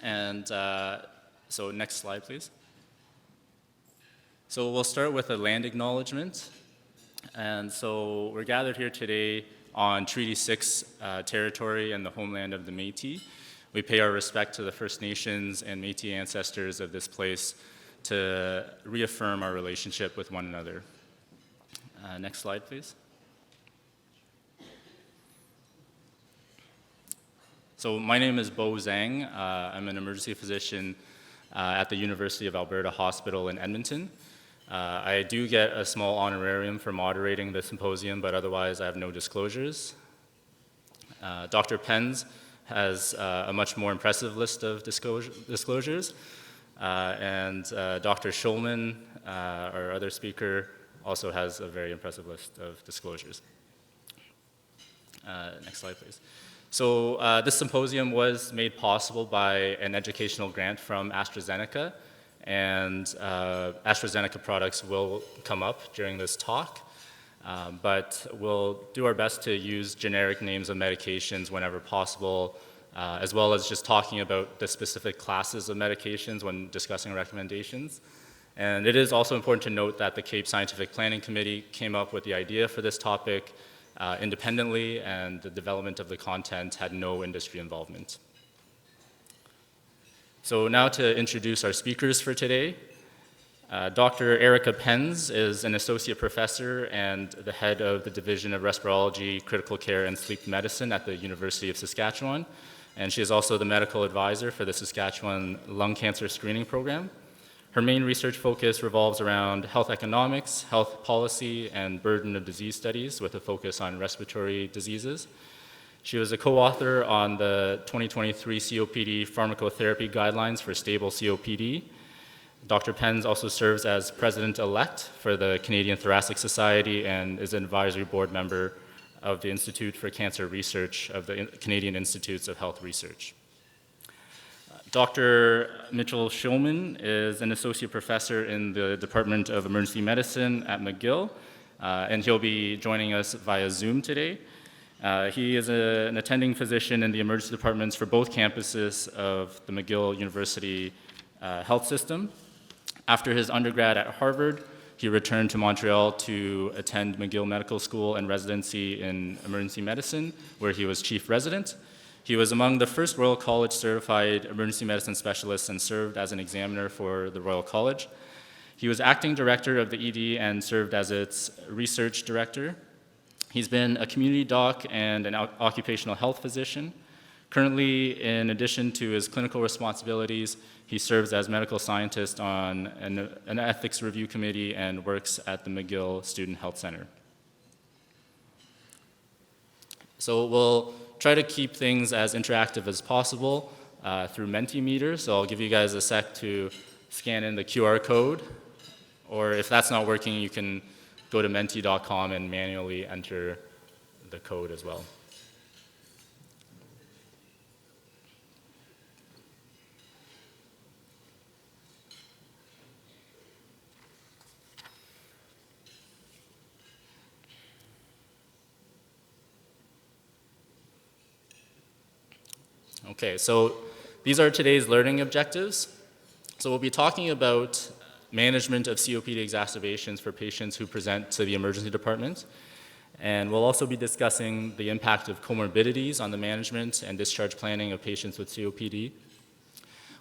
And so next slide, please. So we'll start with a land acknowledgement. And so we're gathered here today on Treaty 6 territory and the homeland of the Métis. We pay our respect to the First Nations and Métis ancestors of this place to reaffirm our relationship with one another. Next slide, please. So my name is Zheng. I'm an emergency physician at the University of Alberta Hospital in Edmonton. I do get a small honorarium for moderating the symposium, but otherwise I have no disclosures. Dr. Penz has a much more impressive list of disclosures. And Dr. Shullman, our other speaker, also has a very impressive list of disclosures. Next slide, please. So this symposium was made possible by an educational grant from AstraZeneca, and AstraZeneca products will come up during this talk, but we'll do our best to use generic names of medications whenever possible, as well as just talking about the specific classes of medications when discussing recommendations. And it is also important to note that the CAEP Scientific Planning Committee came up with the idea for this topic independently, and the development of the content had no industry involvement. So now to introduce our speakers for today. Dr. Erika Penz is an associate professor and the head of the Division of Respirology, Critical Care, and Sleep Medicine at the University of Saskatchewan. And she is also the medical advisor for the Saskatchewan Lung Cancer Screening Program. Her main research focus revolves around health economics, health policy, and burden of disease studies with a focus on respiratory diseases. She was a co-author on the 2023 COPD pharmacotherapy guidelines for stable COPD. Dr. Penz also serves as president-elect for the Canadian Thoracic Society and is an advisory board member of the Institute for Cancer Research of the Canadian Institutes of Health Research. Dr. Mitch Shullman is an associate professor in the Department of Emergency Medicine at McGill, and he'll be joining us via Zoom today. He is an attending physician in the emergency departments for both campuses of the McGill University Health System. After his undergrad at Harvard, he returned to Montreal to attend McGill Medical School and residency in emergency medicine, where he was chief resident. He was among the first Royal College certified emergency medicine specialists and served as an examiner for the Royal College. He was acting director of the ED and served as its research director. He's been a community doc and an occupational health physician. Currently, in addition to his clinical responsibilities, he serves as medical scientist on an ethics review committee and works at the McGill Student Health Center. So we'll try to keep things as interactive as possible through Mentimeter. So I'll give you guys a sec to scan in the QR code, or if that's not working, you can go to menti.com and manually enter the code as well. Okay, so these are today's learning objectives. So we'll be talking about management of COPD exacerbations for patients who present to the emergency department. And we'll also be discussing the impact of comorbidities on the management and discharge planning of patients with COPD.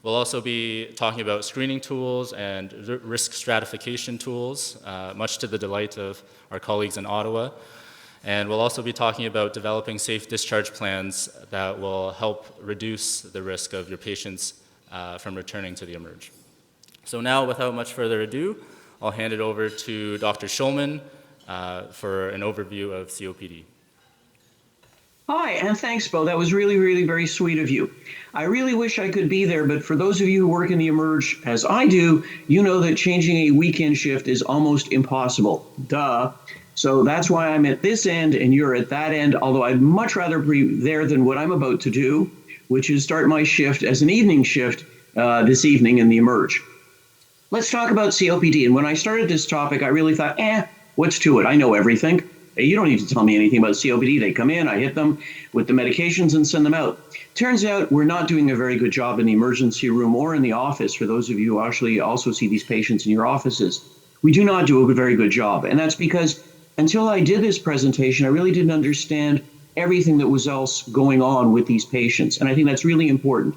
We'll also be talking about screening tools and risk stratification tools, much to the delight of our colleagues in Ottawa. And we'll also be talking about developing safe discharge plans that will help reduce the risk of your patients from returning to the emerge. So now, without much further ado, I'll hand it over to Dr. Shullman for an overview of COPD. Hi, and thanks, Bo. That was really very sweet of you. I really wish I could be there, but for those of you who work in the emerge, as I do, you know that changing a weekend shift is almost impossible. Duh. So that's why I'm at this end and you're at that end, although I'd much rather be there than what I'm about to do, which is start my shift as an evening shift this evening in the emerge. Let's talk about COPD. And when I started this topic, I really thought, what's to it? I know everything. You don't need to tell me anything about COPD. They come in, I hit them with the medications and send them out. Turns out we're not doing a very good job in the emergency room or in the office. For those of you who actually also see these patients in your offices, we do not do a very good job. And that's because until I did this presentation, I really didn't understand everything that was else going on with these patients. And I think that's really important.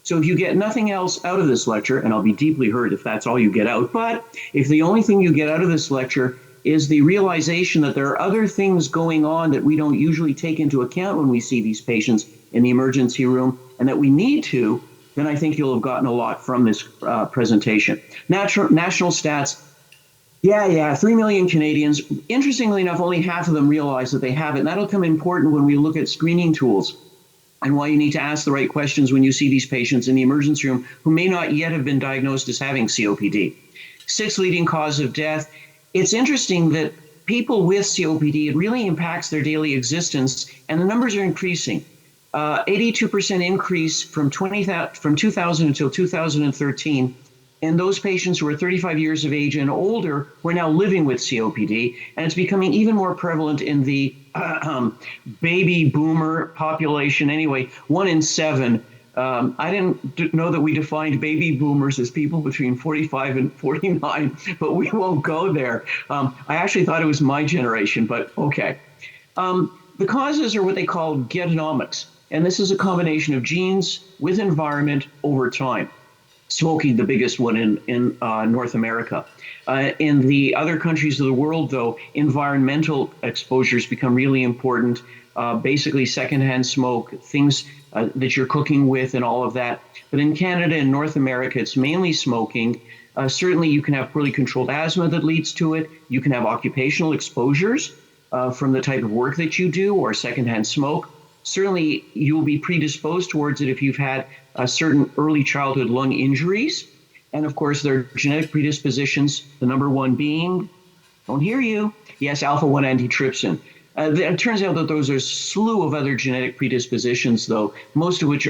So if you get nothing else out of this lecture, and I'll be deeply hurt if that's all you get out, but if the only thing you get out of this lecture is the realization that there are other things going on that we don't usually take into account when we see these patients in the emergency room, and that we need to, then I think you'll have gotten a lot from this presentation. National stats. Yeah, 3 million Canadians. Interestingly enough, only half of them realize that they have it. And that'll come important when we look at screening tools and why you need to ask the right questions when you see these patients in the emergency room who may not yet have been diagnosed as having COPD. 6th leading cause of death. It's interesting that people with COPD, it really impacts their daily existence, and the numbers are increasing. 82% increase from 2000 until 2013. And those patients who are 35 years of age and older who are now living with COPD, and it's becoming even more prevalent in the baby boomer population. Anyway, 1 in 7. I didn't know that we defined baby boomers as people between 45 and 49, but we won't go there. I actually thought it was my generation, but okay. The causes are what they call getonomics, and this is a combination of genes with environment over time. Smoking, the biggest one in North America. In the other countries of the world, though, environmental exposures become really important. Basically, secondhand smoke, things that you're cooking with and all of that. But in Canada and North America, it's mainly smoking. Certainly, you can have poorly controlled asthma that leads to it. You can have occupational exposures from the type of work that you do or secondhand smoke. Certainly, you will be predisposed towards it if you've had certain early childhood lung injuries. And of course, there are genetic predispositions, the number one being, don't hear you, yes, alpha-1 antitrypsin. It turns out that those are a slew of other genetic predispositions, though, most of which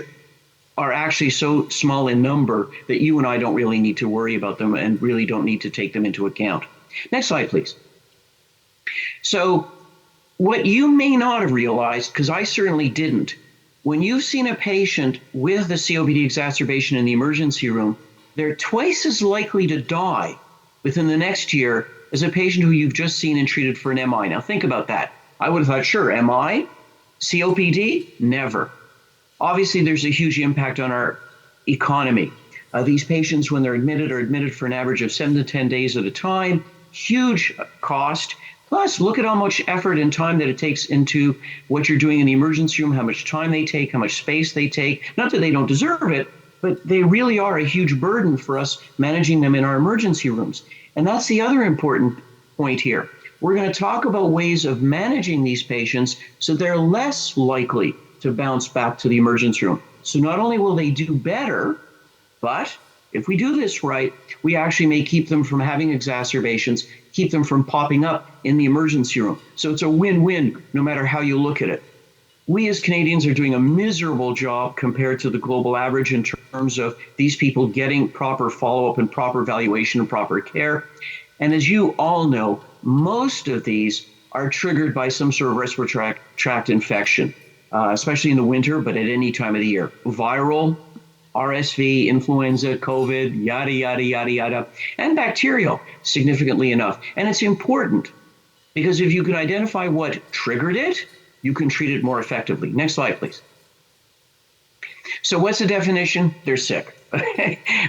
are actually so small in number that you and I don't really need to worry about them and really don't need to take them into account. Next slide, please. So what you may not have realized, because I certainly didn't, when you've seen a patient with a COPD exacerbation in the emergency room, they're twice as likely to die within the next year as a patient who you've just seen and treated for an MI. Now think about that. I would have thought, sure, MI, COPD, never. Obviously, there's a huge impact on our economy. These patients, when they're admitted, are admitted for an average of 7 to 10 days at a time. Huge cost. Plus, look at how much effort and time that it takes into what you're doing in the emergency room, how much time they take, how much space they take. Not that they don't deserve it, but they really are a huge burden for us managing them in our emergency rooms. And that's the other important point here. We're going to talk about ways of managing these patients so they're less likely to bounce back to the emergency room. So not only will they do better, but if we do this right, we actually may keep them from having exacerbations, keep them from popping up in the emergency room. So it's a win-win no matter how you look at it. We as Canadians are doing a miserable job compared to the global average in terms of these people getting proper follow-up and proper evaluation and proper care. And as you all know, most of these are triggered by some sort of respiratory tract infection, especially in the winter, but at any time of the year. Viral, RSV, influenza, COVID, yada, yada, yada, yada, and bacterial, significantly enough. And it's important because if you can identify what triggered it, you can treat it more effectively. Next slide, please. So what's the definition? They're sick.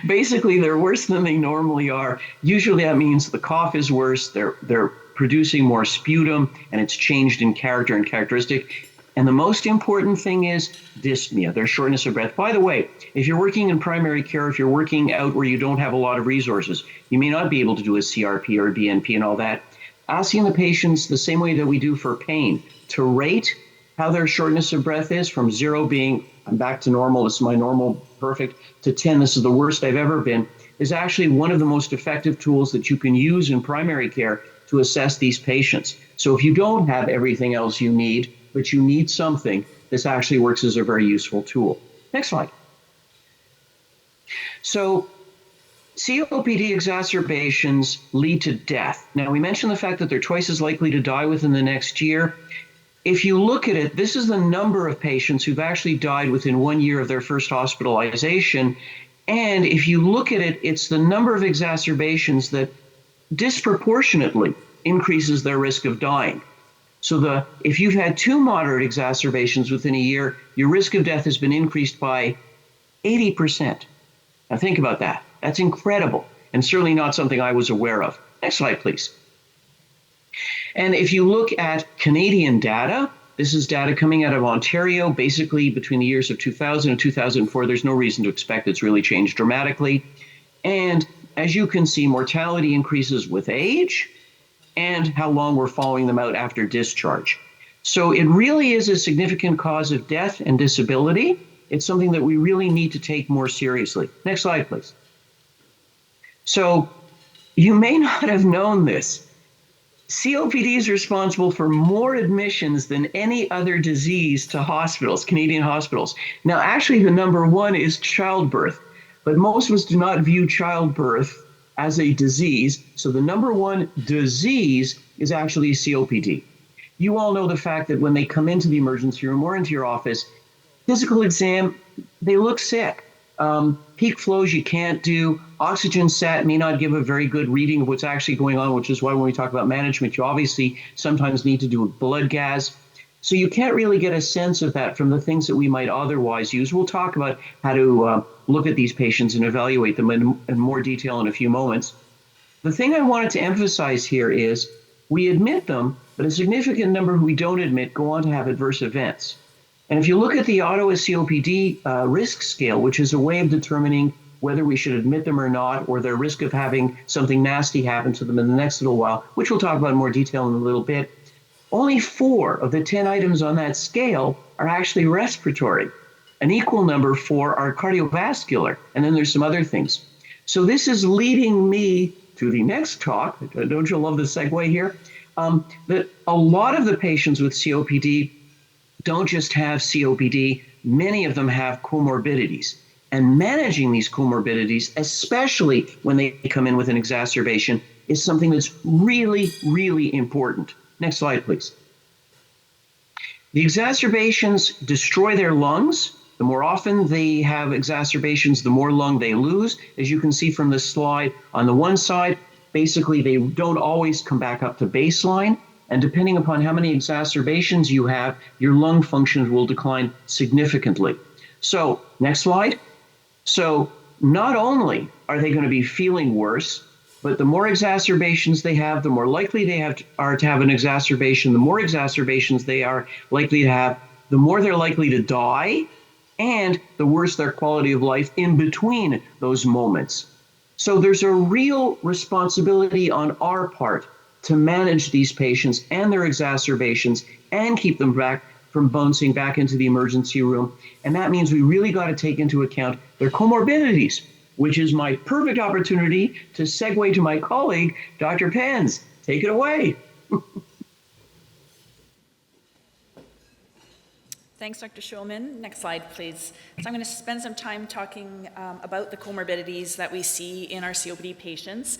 Basically, they're worse than they normally are. Usually that means the cough is worse, they're producing more sputum, and it's changed in character and characteristic. And the most important thing is dyspnea, their shortness of breath. By the way, if you're working in primary care, if you're working out where you don't have a lot of resources, you may not be able to do a CRP or a BNP and all that. Asking the patients the same way that we do for pain to rate how their shortness of breath is, from 0 being, I'm back to normal, this is my normal, perfect, to 10, this is the worst I've ever been, is actually one of the most effective tools that you can use in primary care to assess these patients. So if you don't have everything else you need, but you need something, this actually works as a very useful tool. Next slide. So COPD exacerbations lead to death. Now, we mentioned the fact that they're twice as likely to die within the next year. if you look at it, this is the number of patients who've actually died within 1 year of their first hospitalization. And if you look at it, it's the number of exacerbations that disproportionately increases their risk of dying. So if you've had 2 moderate exacerbations within a year, your risk of death has been increased by 80%. Now think about that. That's incredible, and certainly not something I was aware of. Next slide, please. And if you look at Canadian data, this is data coming out of Ontario, basically between the years of 2000 and 2004. There's no reason to expect it's really changed dramatically. And as you can see, mortality increases with age and how long we're following them out after discharge. So it really is a significant cause of death and disability. It's something that we really need to take more seriously. Next slide, please. So you may not have known this. COPD is responsible for more admissions than any other disease to hospitals, Canadian hospitals. Now, actually, the number 1 is childbirth, but most of us do not view childbirth as a disease. So the number 1 disease is actually COPD. You all know the fact that when they come into the emergency room or into your office, physical exam, they look sick. Peak flows you can't do. Oxygen sat may not give a very good reading of what's actually going on, which is why when we talk about management, you obviously sometimes need to do blood gas. So you can't really get a sense of that from the things that we might otherwise use. We'll talk about how to look at these patients and evaluate them in more detail in a few moments. The thing I wanted to emphasize here is we admit them, but a significant number who we don't admit go on to have adverse events. And if you look at the Ottawa COPD risk scale, which is a way of determining whether we should admit them or not, or their risk of having something nasty happen to them in the next little while, which we'll talk about in more detail in a little bit, only 4 of the 10 items on that scale are actually respiratory. An equal number 4 are cardiovascular, and then there's some other things. So this is leading me to the next talk. Don't you love the segue here? That a lot of the patients with COPD don't just have COPD, many of them have comorbidities. And managing these comorbidities, especially when they come in with an exacerbation, is something that's really, really important. Next slide, please. The exacerbations destroy their lungs. The more often they have exacerbations, the more lung they lose. As you can see from this slide, on the one side, basically they don't always come back up to baseline. And depending upon how many exacerbations you have, your lung functions will decline significantly. So, next slide. So, not only are they going to be feeling worse, but the more exacerbations they have, the more likely they are to have an exacerbation. The more exacerbations they are likely to have, the more they're likely to die, and the worse their quality of life in between those moments. So there's a real responsibility on our part to manage these patients and their exacerbations and keep them back from bouncing back into the emergency room. And that means we really got to take into account their comorbidities, which is my perfect opportunity to segue to my colleague, Dr. Penz. Take it away. Thanks, Dr. Shullman. Next slide, please. So I'm going to spend some time talking about the comorbidities that we see in our COPD patients.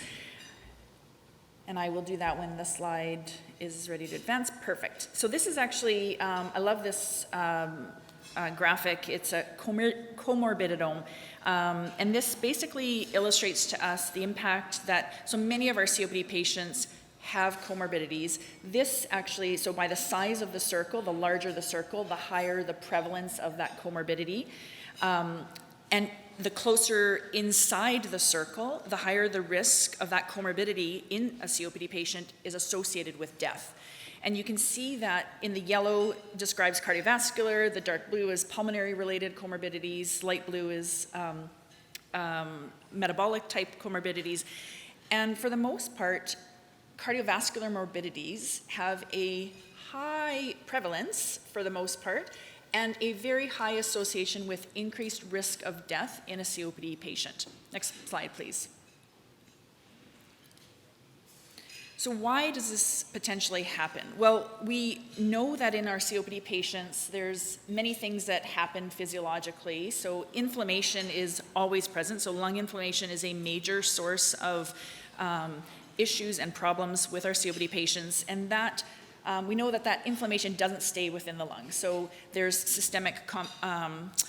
And I will do that when the slide is ready to advance. Perfect. So this is actually, I love this graphic. It's a comorbidome. And this basically illustrates to us the impact that so many of our COPD patients have comorbidities. This actually, so by the size of the circle, the larger the circle, the higher the prevalence of that comorbidity. And the closer inside the circle, the higher the risk of that comorbidity in a COPD patient is associated with death. And you can see that in the yellow describes cardiovascular, the dark blue is pulmonary-related comorbidities, light blue is metabolic type comorbidities. And for the most part, cardiovascular morbidities have a high prevalence for the most part, and a very high association with increased risk of death in a COPD patient. Next slide, please. So why does this potentially happen? Well, we know that in our COPD patients, there's many things that happen physiologically. So inflammation is always present. So lung inflammation is a major source of issues and problems with our COPD patients, and that we know that inflammation doesn't stay within the lungs. So there's systemic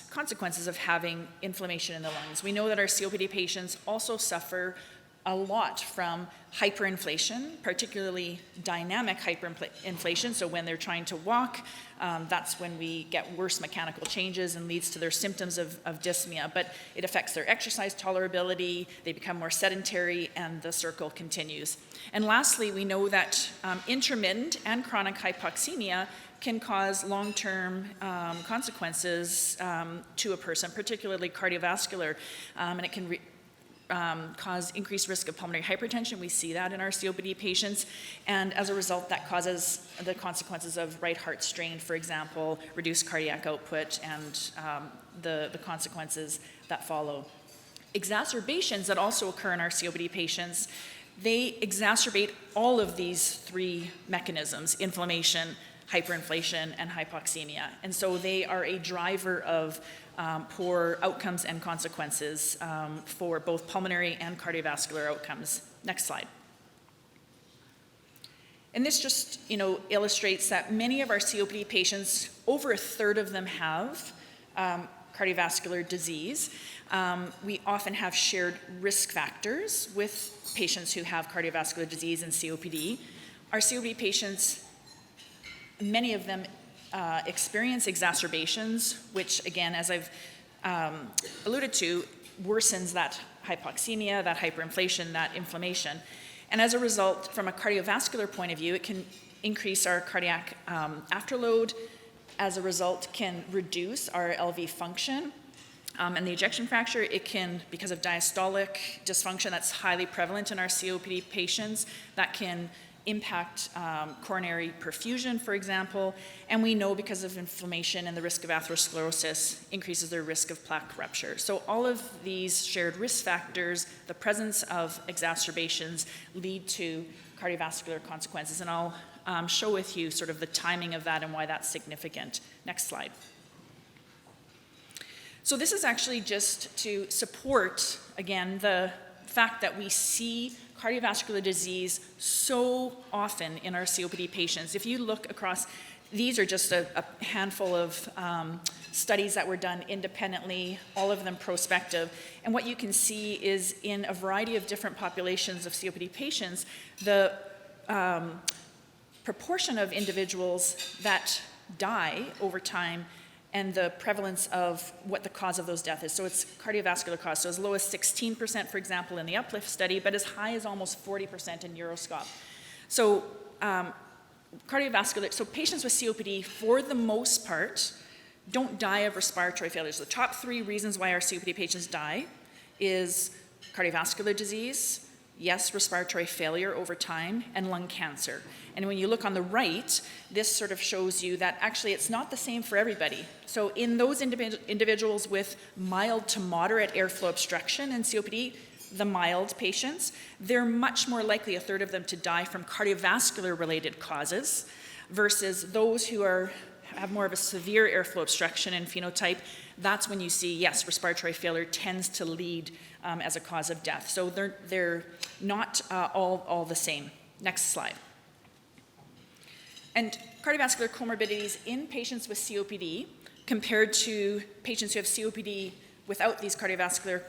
consequences of having inflammation in the lungs. We know that our COPD patients also suffer a lot from hyperinflation, particularly dynamic hyperinflation. So when they're trying to walk, that's when we get worse mechanical changes and leads to their symptoms of dyspnea. But it affects their exercise tolerability, they become more sedentary, and the circle continues. And lastly, we know that intermittent and chronic hypoxemia can cause long-term consequences to a person, particularly cardiovascular, and it can cause increased risk of pulmonary hypertension. We see that in our COPD patients, and as a result, that causes the consequences of right heart strain, for example, reduced cardiac output, and the consequences that follow. Exacerbations that also occur in our COPD patients, they exacerbate all of these three mechanisms: inflammation, hyperinflation, and hypoxemia. And so they are a driver of poor outcomes and consequences for both pulmonary and cardiovascular outcomes. Next slide. And this just, illustrates that many of our COPD patients, over a third of them have cardiovascular disease. We often have shared risk factors with patients who have cardiovascular disease and COPD. Our COPD patients, many of them experience exacerbations, which again, as I've alluded to, worsens that hypoxemia, that hyperinflation, that inflammation. And as a result, from a cardiovascular point of view, it can increase our cardiac afterload. As a result, can reduce our LV function. And the ejection fraction, it can, because of diastolic dysfunction that's highly prevalent in our COPD patients, that can impact coronary perfusion, for example, and we know because of inflammation and the risk of atherosclerosis increases their risk of plaque rupture. So all of these shared risk factors, the presence of exacerbations, lead to cardiovascular consequences, and I'll show with you sort of the timing of that and why that's significant. Next slide. So this is actually just to support, again, the fact that we see cardiovascular disease so often in our COPD patients. If you look across, these are just a handful of studies that were done independently, all of them prospective. And what you can see is in a variety of different populations of COPD patients, the proportion of individuals that die over time and the prevalence of what the cause of those deaths is. So it's cardiovascular cause. So as low as 16%, for example, in the Uplift study, but as high as almost 40% in Euroscope. So cardiovascular, so patients with COPD, for the most part, don't die of respiratory failure. So the top three reasons why our COPD patients die is cardiovascular disease, yes, respiratory failure over time, and lung cancer. And when you look on the right, this sort of shows you that actually it's not the same for everybody. So in those individuals with mild to moderate airflow obstruction in COPD, the mild patients, they're much more likely, a third of them, to die from cardiovascular related causes versus those who have more of a severe airflow obstruction and phenotype. That's when you see, yes, respiratory failure tends to lead as a cause of death. So they're not all the same. Next slide. And cardiovascular comorbidities in patients with COPD compared to patients who have COPD without these cardiovascular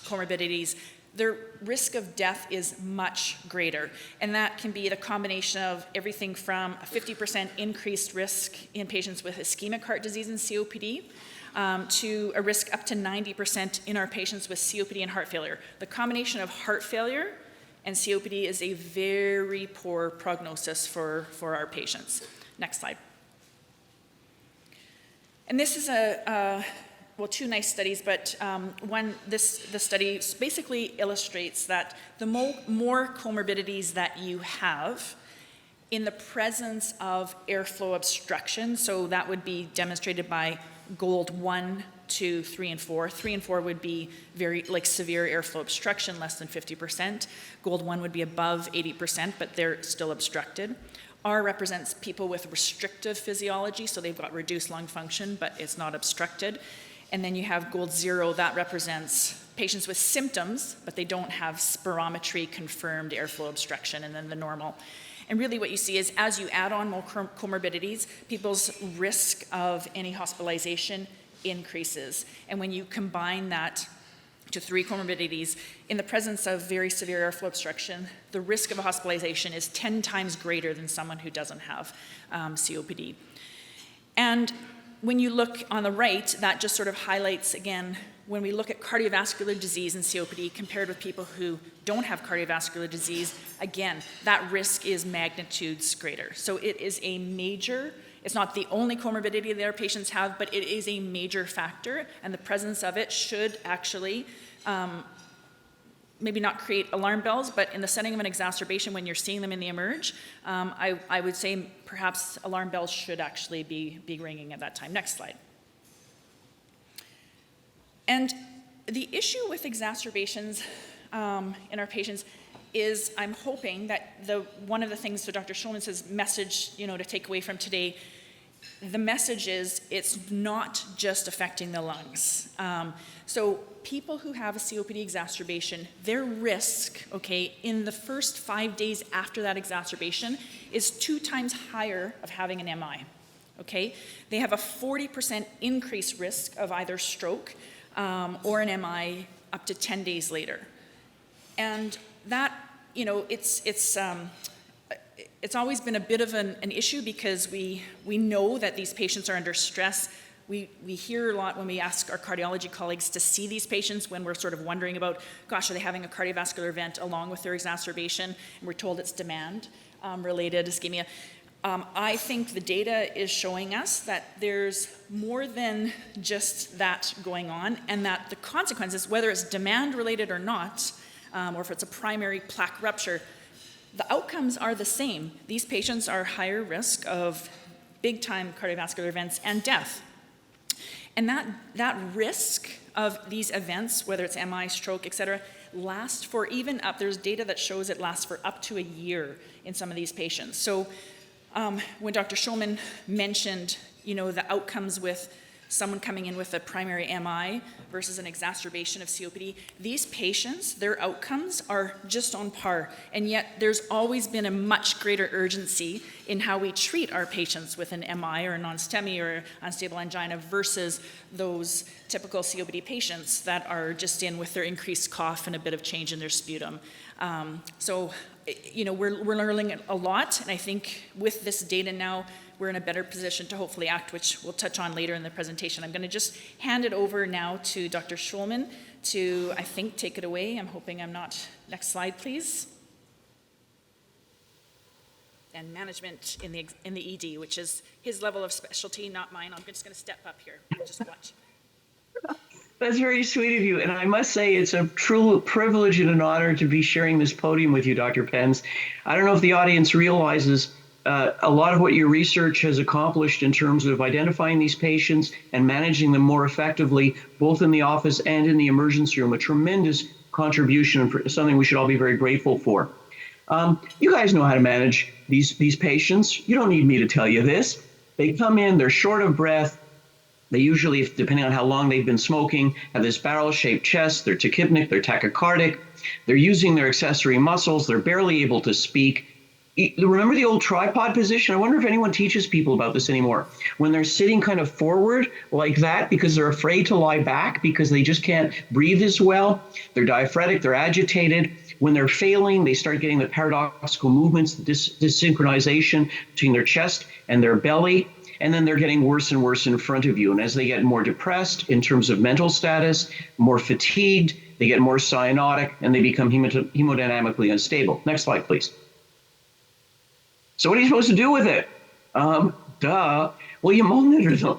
comorbidities, their risk of death is much greater. And that can be the combination of everything from a 50% increased risk in patients with ischemic heart disease and COPD to a risk up to 90% in our patients with COPD and heart failure. The combination of heart failure and COPD is a very poor prognosis for our patients. Next slide. And this is two nice studies, but the study basically illustrates that the more comorbidities that you have in the presence of airflow obstruction, so that would be demonstrated by GOLD 1, 2, 3, and 4. 3 and 4 would be very severe airflow obstruction, less than 50%. GOLD 1 would be above 80%, but they're still obstructed. R represents people with restrictive physiology, so they've got reduced lung function, but it's not obstructed. And then you have GOLD 0, that represents patients with symptoms, but they don't have spirometry confirmed airflow obstruction, and then the normal. And really what you see is as you add on more comorbidities, people's risk of any hospitalization increases. And when you combine that to 3 comorbidities, in the presence of very severe airflow obstruction, the risk of a hospitalization is 10 times greater than someone who doesn't have COPD. And when you look on the right, that just sort of highlights, again, when we look at cardiovascular disease and COPD compared with people who don't have cardiovascular disease, again, that risk is magnitudes greater. So it is a major, it's not the only comorbidity that our patients have, but it is a major factor, and the presence of it should actually maybe not create alarm bells, but in the setting of an exacerbation when you're seeing them in the emerge, I would say perhaps alarm bells should actually be ringing at that time. Next slide. And the issue with exacerbations in our patients is I'm hoping that one of the things, so Dr. Shullman says message, to take away from today, the message is it's not just affecting the lungs. So people who have a COPD exacerbation, their risk, in the first 5 days after that exacerbation is 2 times higher of having an MI, They have a 40% increased risk of either stroke or an MI up to 10 days later. And that, it's always been a bit of an issue because we know that these patients are under stress. We hear a lot when we ask our cardiology colleagues to see these patients when we're sort of wondering about, gosh, are they having a cardiovascular event along with their exacerbation? And we're told it's demand-related ischemia. I think the data is showing us that there's more than just that going on, and that the consequences, whether it's demand-related or not, or if it's a primary plaque rupture, the outcomes are the same. These patients are higher risk of big-time cardiovascular events and death. And that risk of these events, whether it's MI, stroke, et cetera, lasts for even up, there's data that shows it lasts for up to a year in some of these patients. So when Dr. Shullman mentioned, the outcomes with someone coming in with a primary MI versus an exacerbation of COPD, these patients, their outcomes are just on par. And yet there's always been a much greater urgency in how we treat our patients with an MI or a non-STEMI or unstable angina versus those typical COPD patients that are just in with their increased cough and a bit of change in their sputum. We're learning a lot, and I think with this data now, we're in a better position to hopefully act, which we'll touch on later in the presentation. I'm going to just hand it over now to Dr. Shullman to, I think, take it away. I'm hoping I'm not. Next slide, please. And management in the ED, which is his level of specialty, not mine. I'm just going to step up here. Just watch. That's very sweet of you. And I must say it's a true privilege and an honor to be sharing this podium with you, Dr. Penz. I don't know if the audience realizes a lot of what your research has accomplished in terms of identifying these patients and managing them more effectively, both in the office and in the emergency room, a tremendous contribution and something we should all be very grateful for. You guys know how to manage these patients. You don't need me to tell you this. They come in, they're short of breath. They usually, depending on how long they've been smoking, have this barrel-shaped chest. They're tachypnic, they're tachycardic. They're using their accessory muscles. They're barely able to speak. Remember the old tripod position? I wonder if anyone teaches people about this anymore. When they're sitting kind of forward like that because they're afraid to lie back because they just can't breathe as well. They're diaphoretic, they're agitated. When they're failing, they start getting the paradoxical movements, the dysynchronization between their chest and their belly. And then they're getting worse and worse in front of you. And as they get more depressed in terms of mental status, more fatigued, they get more cyanotic, and they become hemodynamically unstable. Next slide, please. So what are you supposed to do with it? Well, you monitor them.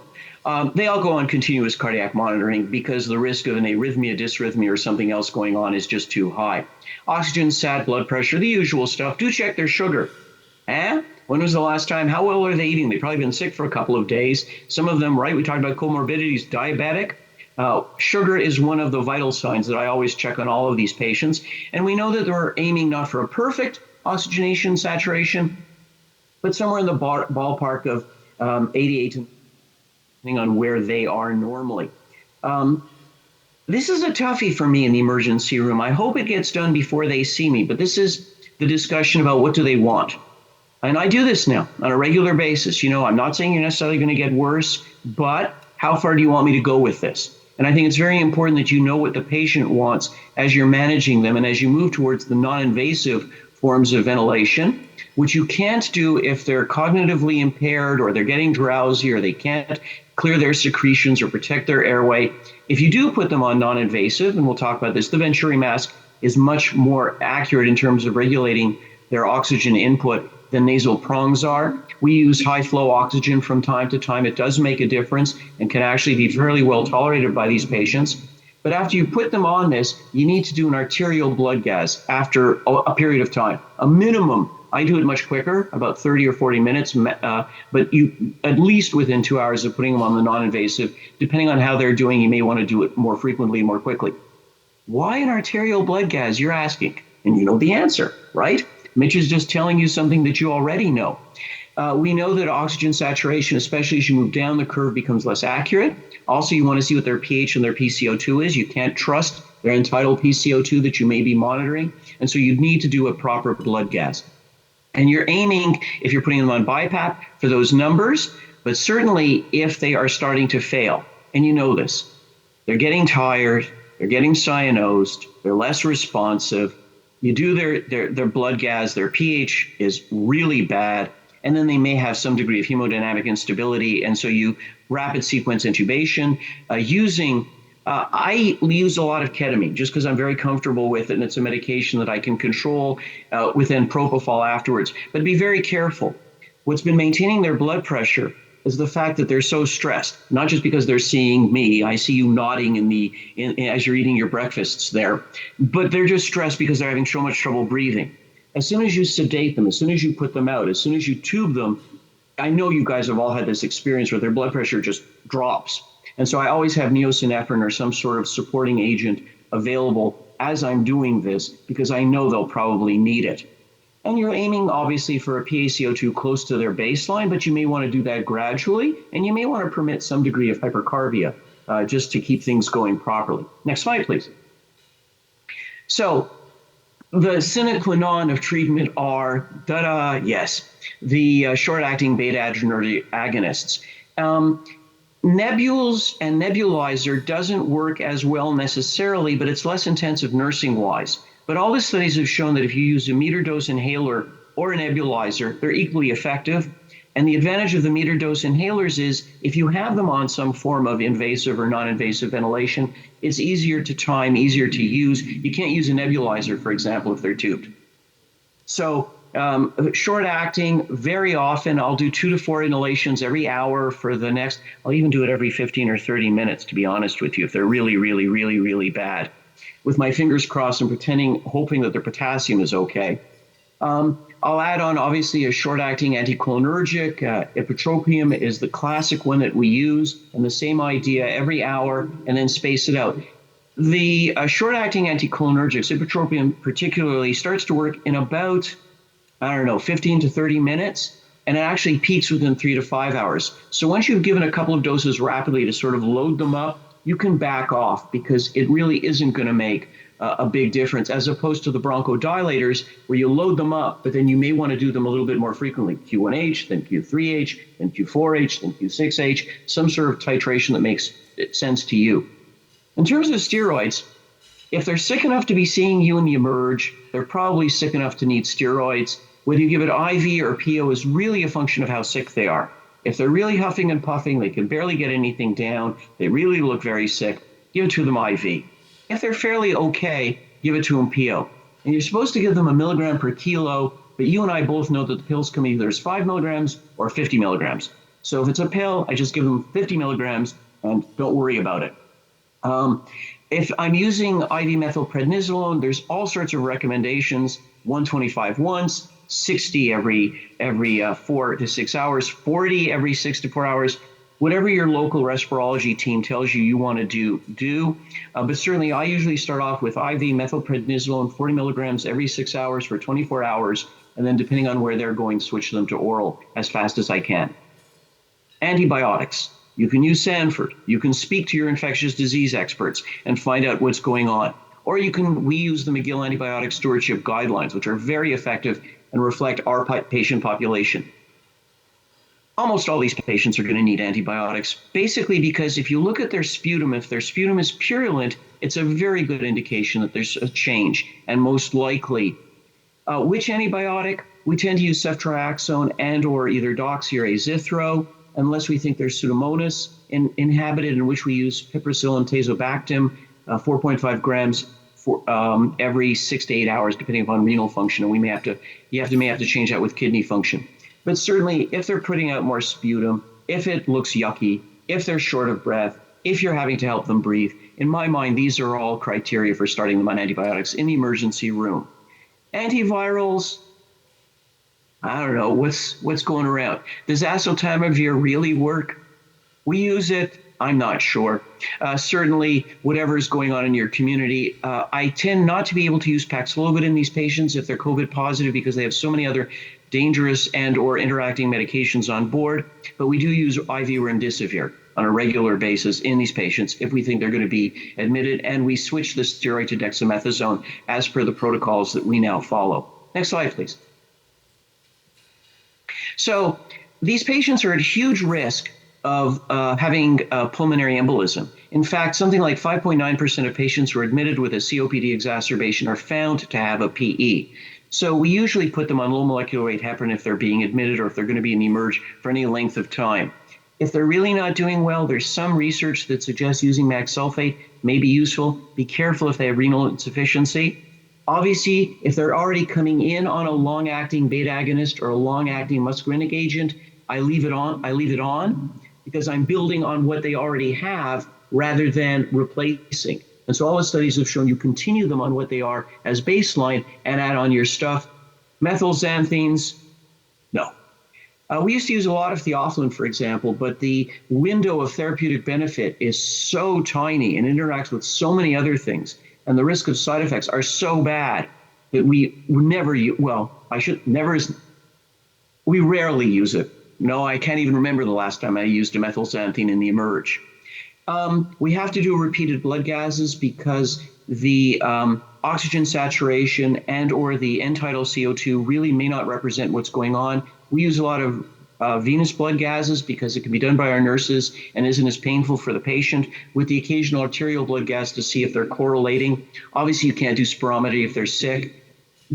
They all go on continuous cardiac monitoring because the risk of an arrhythmia, dysrhythmia, or something else going on is just too high. Oxygen, sat, blood pressure, the usual stuff. Do check their sugar. When was the last time? How well are they eating? They've probably been sick for a couple of days. Some of them, right? We talked about comorbidities, diabetic. Sugar is one of the vital signs that I always check on all of these patients. And we know that we're aiming not for a perfect oxygenation saturation, but somewhere in the ballpark of 88, depending on where they are normally. This is a toughie for me in the emergency room. I hope it gets done before they see me, but this is the discussion about what do they want. And I do this now on a regular basis. I'm not saying you're necessarily going to get worse, but how far do you want me to go with this? And I think it's very important that you know what the patient wants as you're managing them and as you move towards the non-invasive forms of ventilation, which you can't do if they're cognitively impaired or they're getting drowsy or they can't clear their secretions or protect their airway. If you do put them on non-invasive, and we'll talk about this, the Venturi mask is much more accurate in terms of regulating their oxygen input than nasal prongs are. We use high flow oxygen from time to time. It does make a difference and can actually be fairly well tolerated by these patients. But after you put them on this, you need to do an arterial blood gas after a period of time, a minimum. I do it much quicker, about 30 or 40 minutes, but you at least within 2 hours of putting them on the non-invasive. Depending on how they're doing, you may want to do it more frequently, more quickly. Why an arterial blood gas, you're asking? And you know the answer, right? Mitch is just telling you something that you already know. We know that oxygen saturation, especially as you move down the curve, becomes less accurate. Also, you want to see what their pH and their PCO2 is. You can't trust their entitled PCO2 that you may be monitoring. And so you need to do a proper blood gas. And you're aiming, if you're putting them on BiPAP, for those numbers, but certainly if they are starting to fail, and you know this, they're getting tired, they're getting cyanosed, they're less responsive, you do their blood gas, their pH is really bad, and then they may have some degree of hemodynamic instability, and so you rapid sequence intubation I use a lot of ketamine just because I'm very comfortable with it, and it's a medication that I can control within propofol afterwards. But be very careful. What's been maintaining their blood pressure is the fact that they're so stressed, not just because they're seeing me. I see you nodding as you're eating your breakfasts there, but they're just stressed because they're having so much trouble breathing. As soon as you sedate them, as soon as you put them out, as soon as you tube them, I know you guys have all had this experience where their blood pressure just drops. And so I always have neosynephrine or some sort of supporting agent available as I'm doing this because I know they'll probably need it. And you're aiming, obviously, for a PaCO2 close to their baseline, but you may want to do that gradually, and you may want to permit some degree of hypercarbia just to keep things going properly. Next slide, please. So the sine qua non of treatment are, the short-acting beta-adrenergic agonists. Nebules and nebulizer doesn't work as well necessarily, but it's less intensive nursing-wise. But all the studies have shown that if you use a meter dose inhaler or a nebulizer, they're equally effective. And the advantage of the meter dose inhalers is if you have them on some form of invasive or non-invasive ventilation, it's easier to time, easier to use. You can't use a nebulizer, for example, if they're tubed. So short acting, very often I'll do 2 to 4 inhalations every hour for the next, I'll even do it every 15 or 30 minutes, to be honest with you, if they're really, really, really, really bad. With my fingers crossed and hoping that their potassium is okay. I'll add on, obviously, a short-acting anticholinergic. Ipratropium is the classic one that we use, and the same idea every hour, and then space it out. The short-acting anticholinergics, ipratropium particularly, starts to work in about, 15 to 30 minutes, and it actually peaks within 3 to 5 hours. So once you've given a couple of doses rapidly to sort of load them up, you can back off because it really isn't going to make a big difference, as opposed to the bronchodilators where you load them up, but then you may want to do them a little bit more frequently. Q1H, then Q3H, then Q4H, then Q6H, some sort of titration that makes sense to you. In terms of steroids, if they're sick enough to be seeing you in the emerge, they're probably sick enough to need steroids. Whether you give it IV or PO is really a function of how sick they are. If they're really huffing and puffing, they can barely get anything down, they really look very sick, give it to them IV. If they're fairly okay, give it to them PO. And you're supposed to give them 1 milligram per kilo, but you and I both know that the pills come either as 5 milligrams or 50 milligrams. So if it's a pill, I just give them 50 milligrams and don't worry about it. If I'm using IV methylprednisolone, there's all sorts of recommendations, 125 once, 60 every 4 to 6 hours, 40 every 6 to 4 hours, whatever your local respirology team tells you want to do. But certainly I usually start off with IV methylprednisolone, 40 milligrams every 6 hours for 24 hours, and then depending on where they're going, switch them to oral as fast as I can. Antibiotics. You can use Sanford. You can speak to your infectious disease experts and find out what's going on. Or we use the McGill Antibiotic Stewardship Guidelines, which are very effective and reflect our patient population. Almost all these patients are going to need antibiotics, basically because if you look at their sputum, if their sputum is purulent, it's a very good indication that there's a change, and most likely. Which antibiotic? We tend to use ceftriaxone and or either doxy or azithro, unless we think there's Pseudomonas inhabited, in which we use piperacillin tazobactam, 4.5 grams for every 6 to 8 hours, depending upon renal function, and may have to change that with kidney function. But certainly, if they're putting out more sputum, if it looks yucky, if they're short of breath, if you're having to help them breathe, in my mind, these are all criteria for starting them on antibiotics in the emergency room. Antivirals, I don't know, what's going around? Does oseltamivir really work? We use it. I'm not sure. Certainly, whatever is going on in your community, I tend not to be able to use Paxlovid in these patients if they're COVID positive because they have so many other dangerous and or interacting medications on board. But we do use IV remdesivir on a regular basis in these patients if we think they're going to be admitted, and we switch the steroid to dexamethasone as per the protocols that we now follow. Next slide, please. So these patients are at huge risk of having pulmonary embolism. In fact, something like 5.9% of patients who are admitted with a COPD exacerbation are found to have a PE. So we usually put them on low molecular weight heparin if they're being admitted or if they're going to be in the emerge for any length of time. If they're really not doing well, there's some research that suggests using max sulfate may be useful. Be careful if they have renal insufficiency. Obviously, if they're already coming in on a long-acting beta agonist or a long-acting muscarinic agent, I leave it on because I'm building on what they already have rather than replacing. And so all the studies have shown you continue them on what they are as baseline and add on your stuff. Methylxanthines, no. We used to use a lot of theophylline, for example, but the window of therapeutic benefit is so tiny and interacts with so many other things, and the risk of side effects are so bad that we rarely use it. No, I can't even remember the last time I used a methylxanthine in the emerge. We have to do repeated blood gases because the oxygen saturation and or the end-tidal CO2 really may not represent what's going on. We use a lot of venous blood gases because it can be done by our nurses and isn't as painful for the patient, with the occasional arterial blood gas to see if they're correlating. Obviously, you can't do spirometry if they're sick.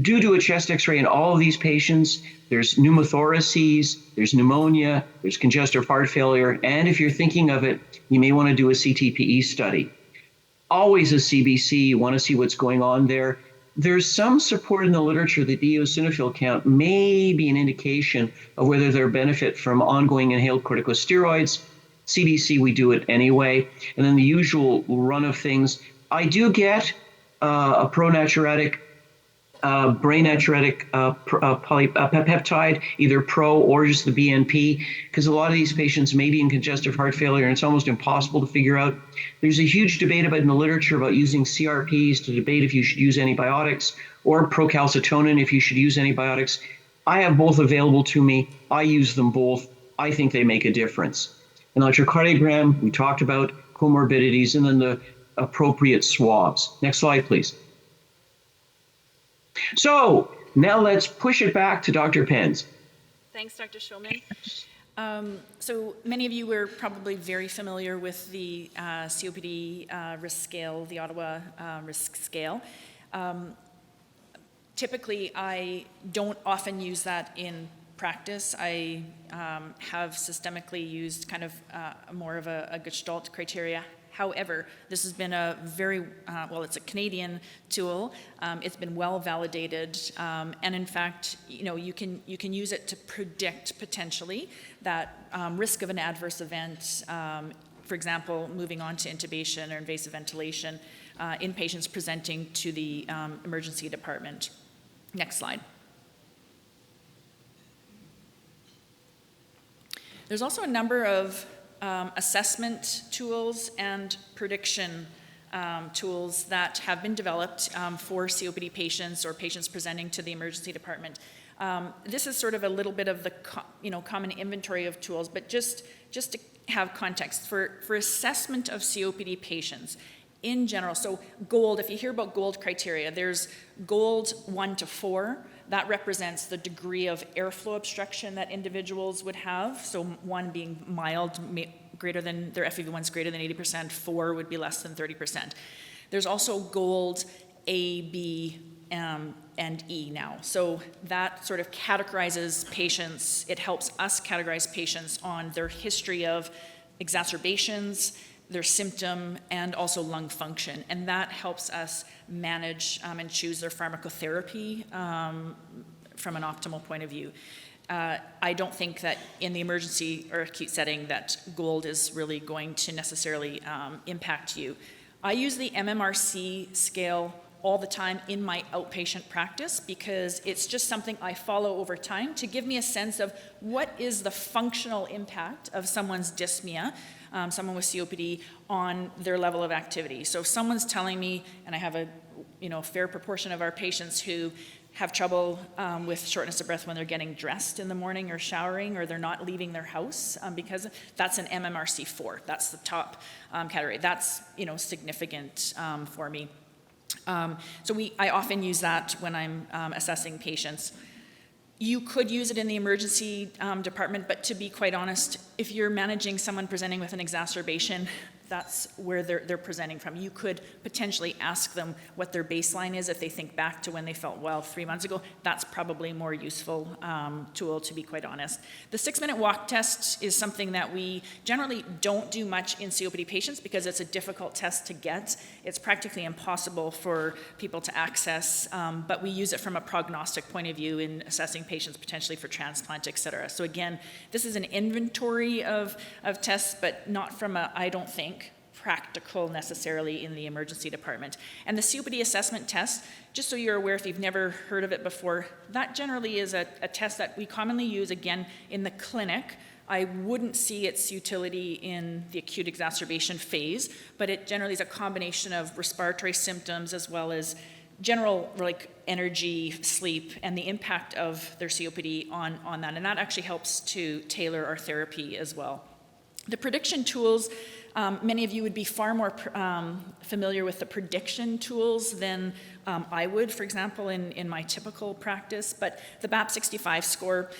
Do a chest x-ray in all of these patients. There's pneumothoraces, there's pneumonia, there's congestive heart failure, and if you're thinking of it, you may want to do a CTPE study. Always a CBC, you want to see what's going on there. There's some support in the literature that the eosinophil count may be an indication of whether there benefit from ongoing inhaled corticosteroids. CBC, we do it anyway. And then the usual run of things. I do get a pronatriuretic, brain natriuretic peptide, either pro or just the BNP, because a lot of these patients may be in congestive heart failure and it's almost impossible to figure out. There's a huge debate in the literature about using CRPs to debate if you should use antibiotics, or procalcitonin if you should use antibiotics. I have both available to me. I use them both. I think they make a difference. An electrocardiogram, we talked about comorbidities, and then the appropriate swabs. Next slide, please. So now let's push it back to Dr. Penz. Thanks, Dr. Shullman. So many of you are probably very familiar with the COPD risk scale, the Ottawa risk scale. Typically, I don't often use that in practice. I have systemically used kind of more of a Gestalt criteria. However, this has been a very, it's a Canadian tool. It's been well validated, and in fact, you can use it to predict potentially that risk of an adverse event, for example, moving on to intubation or invasive ventilation in patients presenting to the emergency department. Next slide. There's also a number of assessment tools and prediction tools that have been developed for COPD patients or patients presenting to the emergency department. This is sort of a little bit of the common inventory of tools, but just to have context for assessment of COPD patients in general. So GOLD, if you hear about GOLD criteria, there's GOLD 1 to 4. that represents the degree of airflow obstruction that individuals would have. So 1 being mild, greater than, their FEV1's greater than 80%, 4 would be less than 30%. There's also gold, A, B, and E now. So that sort of categorizes patients. It helps us categorize patients on their history of exacerbations, their symptom, and also lung function. And that helps us manage and choose their pharmacotherapy from an optimal point of view. I don't think that in the emergency or acute setting that gold is really going to necessarily impact you. I use the MMRC scale all the time in my outpatient practice because it's just something I follow over time to give me a sense of what is the functional impact of someone's dyspnea, someone with COPD, on their level of activity. So if someone's telling me, and I have a fair proportion of our patients who have trouble with shortness of breath when they're getting dressed in the morning or showering, or they're not leaving their house because that's an MMRC 4. That's the top category. That's significant for me. I often use that when I'm assessing patients. You could use it in the emergency department, but to be quite honest, if you're managing someone presenting with an exacerbation, that's where they're presenting from. You could potentially ask them what their baseline is if they think back to when they felt well 3 months ago. That's probably a more useful tool, to be quite honest. The 6-minute walk test is something that we generally don't do much in COPD patients because it's a difficult test to get. It's practically impossible for people to access, but we use it from a prognostic point of view in assessing patients potentially for transplant, et cetera. So again, this is an inventory of tests, but not from a, I don't think, practical necessarily in the emergency department. And the COPD assessment test, just so you're aware if you've never heard of it before, that generally is a test that we commonly use, again, in the clinic. I wouldn't see its utility in the acute exacerbation phase, but it generally is a combination of respiratory symptoms as well as general energy, sleep, and the impact of their COPD on that. And that actually helps to tailor our therapy as well. The prediction tools, many of you would be far more familiar with the prediction tools than I would, for example, in my typical practice. But the BAP65 score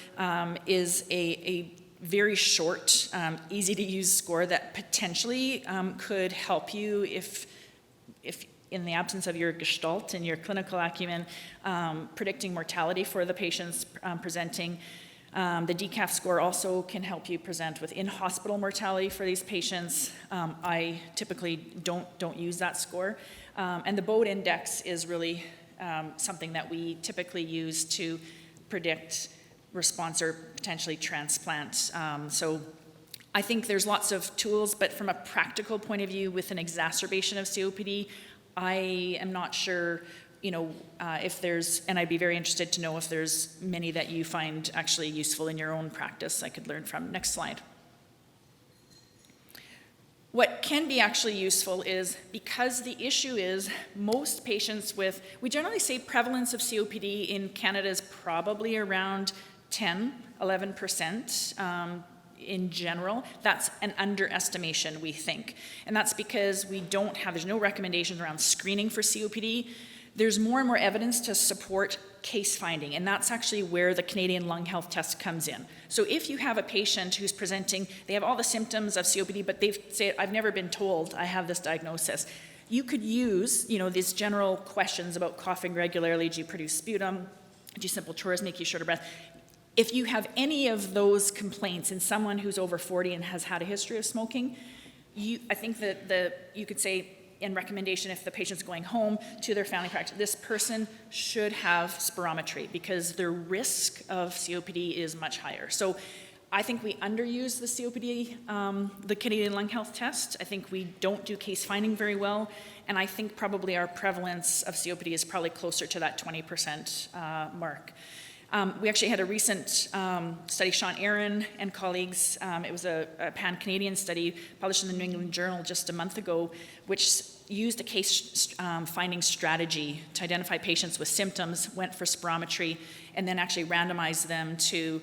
is a very short, easy to use score that potentially could help you if in the absence of your gestalt and your clinical acumen, predicting mortality for the patients presenting. The DCAF score also can help you present with in-hospital mortality for these patients. I typically don't use that score. And the BODE index is really something that we typically use to predict response or potentially transplant. So I think there's lots of tools, but from a practical point of view with an exacerbation of COPD, I am not sure if there's, and I'd be very interested to know if there's many that you find actually useful in your own practice I could learn from. Next slide. What can be actually useful is, because the issue is most patients with, we generally say prevalence of COPD in Canada is probably around 10, 11%. In general, that's an underestimation, we think. And that's because there's no recommendations around screening for COPD. There's more and more evidence to support case finding, and that's actually where the Canadian Lung Health Test comes in. So if you have a patient who's presenting, they have all the symptoms of COPD, but they've said, I've never been told I have this diagnosis, you could use, these general questions about coughing regularly, do you produce sputum, do simple chores make you short of breath? If you have any of those complaints in someone who's over 40 and has had a history of smoking, I think that you could say in recommendation, if the patient's going home to their family practice, this person should have spirometry because their risk of COPD is much higher. So I think we underuse the COPD, the Canadian Lung Health Test. I think we don't do case finding very well. And I think probably our prevalence of COPD is probably closer to that 20% mark. We actually had a recent study, Sean Aaron and colleagues, it was a pan-Canadian study published in the New England Journal just a month ago, which used a case finding strategy to identify patients with symptoms, went for spirometry, and then actually randomized them to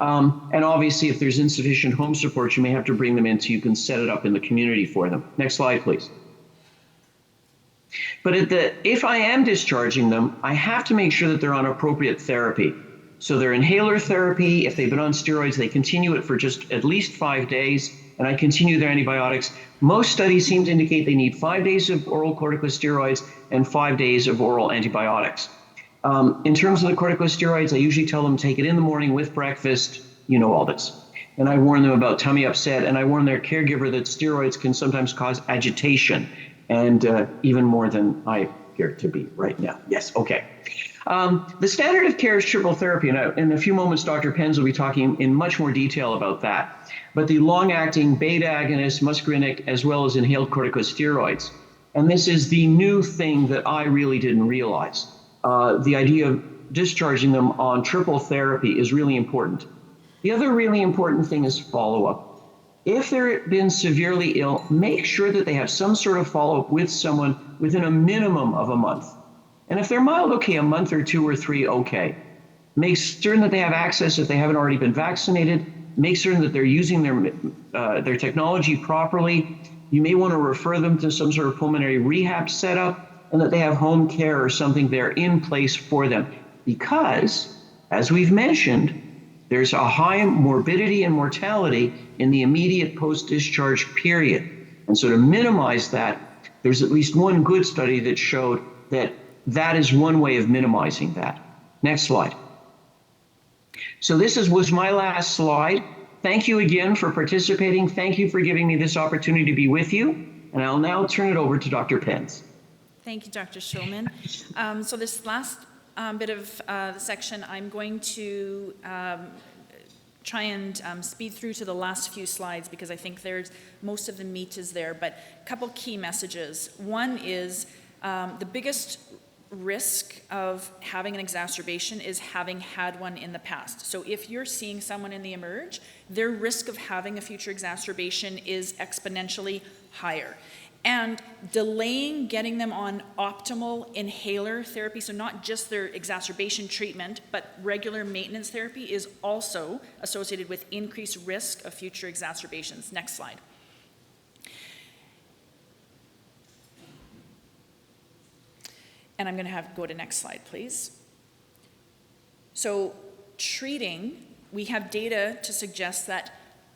And obviously, if there's insufficient home support, you may have to bring them in so you can set it up in the community for them. Next slide, please. But if I am discharging them, I have to make sure that they're on appropriate therapy. So their inhaler therapy, if they've been on steroids, they continue it for just at least 5 days, and I continue their antibiotics. Most studies seem to indicate they need 5 days of oral corticosteroids and 5 days of oral antibiotics. In terms of the corticosteroids, I usually tell them take it in the morning with breakfast, you know all this. And I warn them about tummy upset, and I warn their caregiver that steroids can sometimes cause agitation, and even more than I appear to be right now. Yes, okay. The standard of care is triple therapy, and in a few moments, Dr. Penz will be talking in much more detail about that. But the long-acting beta agonist, muscarinic, as well as inhaled corticosteroids. And this is the new thing that I really didn't realize. The idea of discharging them on triple therapy is really important. The other really important thing is follow-up. If they've been severely ill, make sure that they have some sort of follow-up with someone within a minimum of a month. And if they're mild, okay, a month or 2 or 3, okay. Make certain that they have access if they haven't already been vaccinated. Make certain that they're using their technology properly. You may want to refer them to some sort of pulmonary rehab setup, and that they have home care or something there in place for them. Because, as we've mentioned, there's a high morbidity and mortality in the immediate post-discharge period. And so to minimize that, there's at least one good study that showed that that is one way of minimizing that. Next slide. So this was my last slide. Thank you again for participating. Thank you for giving me this opportunity to be with you. And I'll now turn it over to Dr. Penz. Thank you, Dr. Shullman. So this last bit of the section, I'm going to try and speed through to the last few slides because I think most of the meat is there, but a couple key messages. One is the biggest risk of having an exacerbation is having had one in the past. So if you're seeing someone in the emerge, their risk of having a future exacerbation is exponentially higher. And delaying getting them on optimal inhaler therapy, so not just their exacerbation treatment, but regular maintenance therapy is also associated with increased risk of future exacerbations. Next slide. And I'm going to go to next slide, please. So treating, we have data to suggest that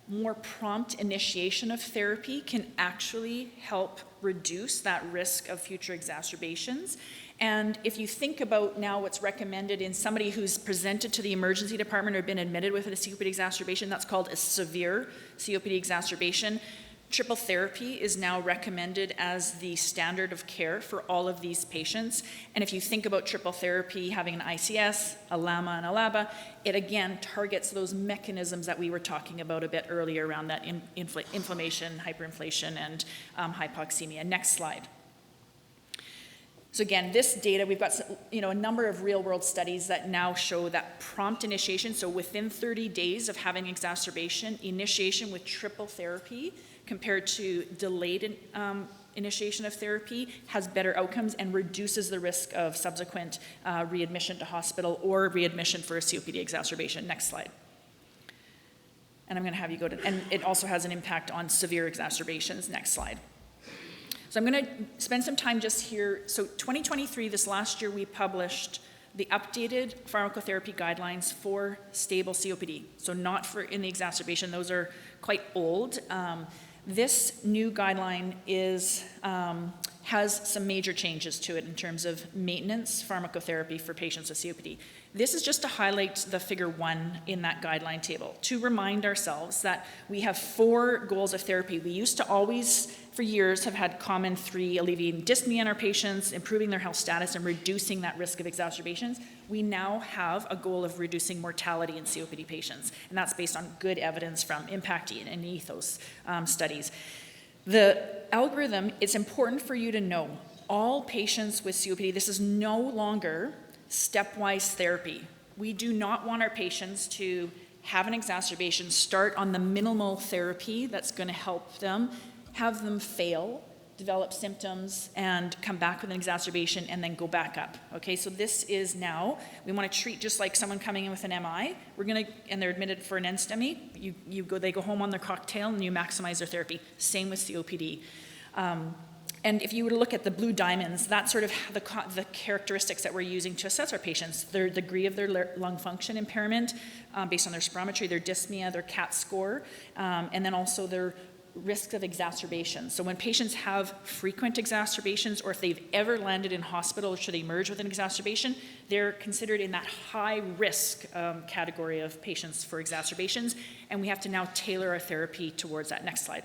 more prompt initiation of therapy can actually help reduce that risk of future exacerbations. And if you think about now what's recommended in somebody who's presented to the emergency department or been admitted with a COPD exacerbation, that's called a severe COPD exacerbation. Triple therapy is now recommended as the standard of care for all of these patients. And if you think about triple therapy having an ICS, a LAMA, and a LABA, it again targets those mechanisms that we were talking about a bit earlier around that inflammation, hyperinflation, and hypoxemia. Next slide. So again, this data, we've got a number of real-world studies that now show that prompt initiation, so within 30 days of having exacerbation, initiation with triple therapy compared to delayed initiation of therapy has better outcomes and reduces the risk of subsequent readmission to hospital or readmission for a COPD exacerbation. Next slide. And I'm going to have you go to, and it also has an impact on severe exacerbations. Next slide. So I'm going to spend some time just here. So 2023, this last year, we published the updated pharmacotherapy guidelines for stable COPD. So not for in the exacerbation, those are quite old. This new guideline has some major changes to it in terms of maintenance pharmacotherapy for patients with COPD. This is just to highlight the figure 1 in that guideline table, to remind ourselves that we have 4 goals of therapy. We used to always, for years, have had common 3, alleviating dyspnea in our patients, improving their health status, and reducing that risk of exacerbations. We now have a goal of reducing mortality in COPD patients, and that's based on good evidence from IMPACT and ETHOS studies. The algorithm, it's important for you to know, all patients with COPD, this is no longer stepwise therapy. We do not want our patients to have an exacerbation, start on the minimal therapy that's going to help them, have them fail, develop symptoms and come back with an exacerbation and then go back up. Okay, so this is now, we want to treat just like someone coming in with an MI. And they're admitted for an NSTEMI. They go home on their cocktail and you maximize their therapy. Same with COPD. And if you were to look at the blue diamonds, that's sort of the characteristics that we're using to assess our patients. Their degree of their lung function impairment based on their spirometry, their dyspnea, their CAT score, and then also their risk of exacerbation. So when patients have frequent exacerbations, or if they've ever landed in hospital or should they emerge with an exacerbation, they're considered in that high risk category of patients for exacerbations, and we have to now tailor our therapy towards that. Next slide.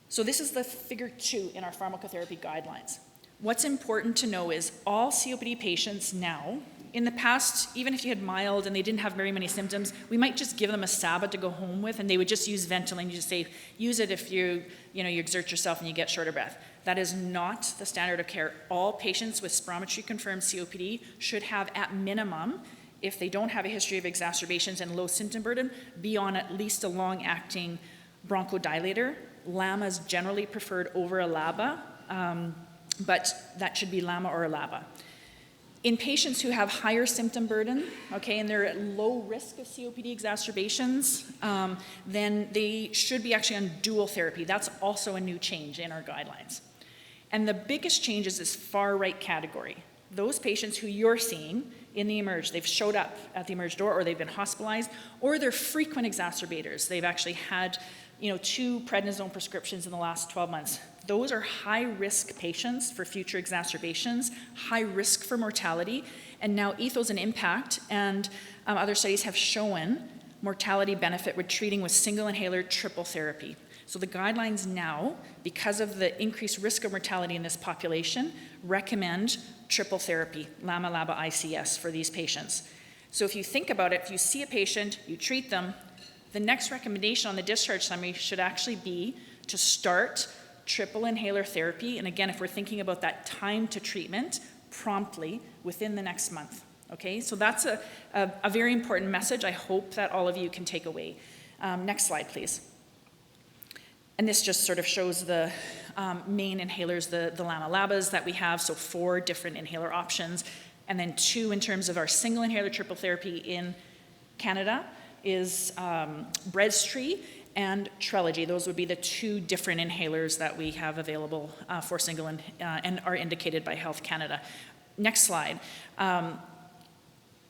So this is the figure 2 in our pharmacotherapy guidelines. What's important to know is all COPD patients now, in the past, even if you had mild and they didn't have very many symptoms, we might just give them a SABA to go home with, and they would just use Ventolin. You just say, use it if you exert yourself and you get short of breath. That is not the standard of care. All patients with spirometry-confirmed COPD should have, at minimum, if they don't have a history of exacerbations and low symptom burden, be on at least a long-acting bronchodilator. LAMA is generally preferred over a LABA, but that should be LAMA or a LABA. In patients who have higher symptom burden, okay, and they're at low risk of COPD exacerbations, then they should be actually on dual therapy. That's also a new change in our guidelines. And the biggest change is this far right category. Those patients who you're seeing in the eMERGE, they've showed up at the eMERGE door, or they've been hospitalized, or they're frequent exacerbators. They've actually had 2 prednisone prescriptions in the last 12 months. Those are high-risk patients for future exacerbations, high risk for mortality, and now ETHOS and IMPACT and other studies have shown mortality benefit with treating with single inhaler triple therapy. So the guidelines now, because of the increased risk of mortality in this population, recommend triple therapy, LAMA, LABA, ICS for these patients. So if you think about it, if you see a patient, you treat them, the next recommendation on the discharge summary should actually be to start triple inhaler therapy, and again, if we're thinking about that time to treatment, promptly within the next month. Okay, so that's a very important message I hope that all of you can take away. Next slide, please. And this just sort of shows the main inhalers, the LAMA-LABAs that we have, so 4 different inhaler options, and then 2 in terms of our single inhaler triple therapy in Canada is Breztri and Trelegy. Those would be the 2 different inhalers that we have available for single and are indicated by Health Canada. Next slide.